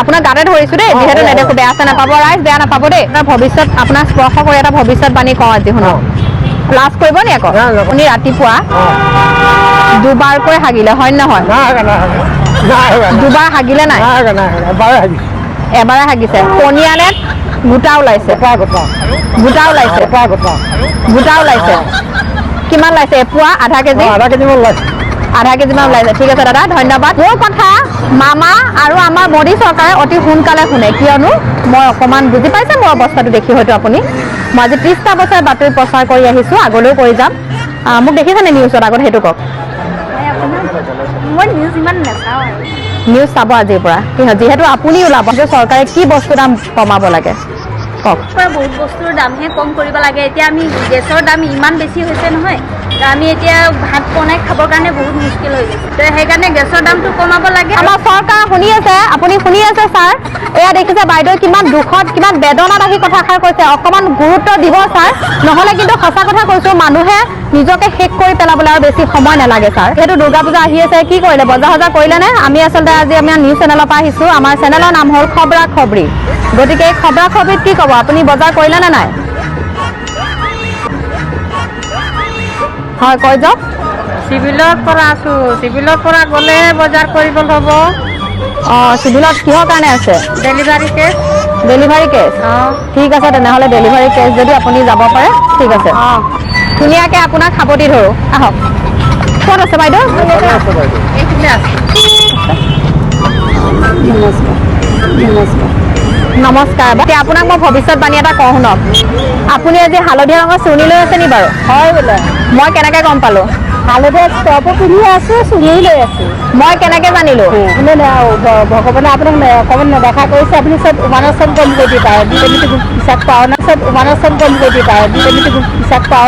আপোনাৰ গাতে ধৰিছো দেই যিহেতু নেদেখো বেয়া আছে নাপাব ৰাইজ বেয়া নাপাব দেই আপোনাৰ ভৱিষ্যত আপোনাৰ স্পৰ্শ কৰি এটা ভৱিষ্যতবাণী কওঁ আজি শুনক লাজ কৰিব নি আকৌ আপুনি ৰাতিপুৱা দুবাৰকৈ হাগিলে হয় নহয় দুবাৰ হাগিলে নাই এবাৰে হাগিছে পনীয়া নে গোটা ওলাইছে গোটা ওলাইছে কিমান ওলাইছে এপোৱা আধা কেজি আধা কেজিমান ওলাইছে ঠিক আছে দাদা ধন্যবাদ মোৰ কথা মামা আৰু আমাৰ মোদী চৰকাৰে অতি সোনকালে শুনে কিয়নো মই অকণমান বুজি পাইছে মোৰ অৱস্থাটো দেখি হয়তো আপুনি মই আজি 30টা বছৰ বাতৰি প্ৰচাৰ কৰি আহিছোঁ আগলৈও কৰি যাম মোক দেখিছেনে নিউজত আগত সেইটো কওক মই নিউজ ইমান নাচাওঁ আৰু নিউজ চাব আজিৰ পৰা যিহেতু আপুনি ওলাব যে চৰকাৰে কি বস্তুৰ দাম কমাব লাগে কওক বহুত বস্তুৰ দামহে কম কৰিব লাগে এতিয়া আমি গেছৰ দাম ইমান বেছি হৈছে নহয় আমি এতিয়া ভাত বনাই খাবৰ কাৰণে বহুত মুস্কিল হৈ গৈছে তো সেইকাৰণে গেছৰ দামটো কমাব লাগে আমাৰ চৰকাৰ শুনি আছে আপুনি শুনি আছে ছাৰ এয়া দেখিছে বাইদেউ কিমান দুখত কিমান বেদনাত আহি কথাষাৰ কৈছে অকণমান গুৰুত্ব দিব ছাৰ নহ'লে কিন্তু সঁচা কথা কৈছোঁ মানুহে নিজকে শেষ কৰি পেলাবলৈ আৰু বেছি সময় নালাগে ছাৰ সেইটো দুৰ্গা পূজা আহি আছে কি কৰিলে বজাৰ সজাৰ কৰিলে নে আমি আচলতে আজি আমাৰ নিউজ চেনেলৰ পৰা আহিছোঁ আমাৰ চেনেলৰ নাম হ'ল খবৰা খবৰি গতিকে এই খবৰা খবৰিত কি ক'ব আপুনি বজাৰ কৰিলে নে নাই হয় কৈ যাওক চিভিলৰ পৰা আছোঁ চিভিলৰ পৰা গ'লেহে বজাৰ কৰিব হ'ব অঁ চিভিলত কিহৰ কাৰণে আছে ডেলিভাৰী কেছ ডেলিভাৰী কেছ অঁ ঠিক আছে তেনেহ'লে ডেলিভাৰী কেছ যদি আপুনি যাব পাৰে ঠিক আছে অঁ ধুনীয়াকৈ আপোনাক সাৱটি ধৰোঁ আহক ক'ত আছে বাইদেউ এইখিনিতে আছে নমস্কাৰ এতিয়া আপোনাক মই ভৱিষ্যতবাণী এটা কওঁ শুনক আপুনি আজি হালধীয়া ৰঙৰ চুৰ্ণি লৈ আছে নি বাৰু হয় বোলে মই কেনেকৈ গম পালোঁ হালধীয়া টপো পিন্ধি আছোঁ চুৰি লৈ আছোঁ মই কেনেকৈ জানিলোঁ ভগৱানে আপোনাক অকণমান নেদেখা কৰিছে আপুনি চব উমানচন কম কৰি দিয়ে পাৰে বিশ্বাস পাওঁ না চব উমানচন কম কৰি দিয়ে পাৰে বিশ্বাস পাওঁ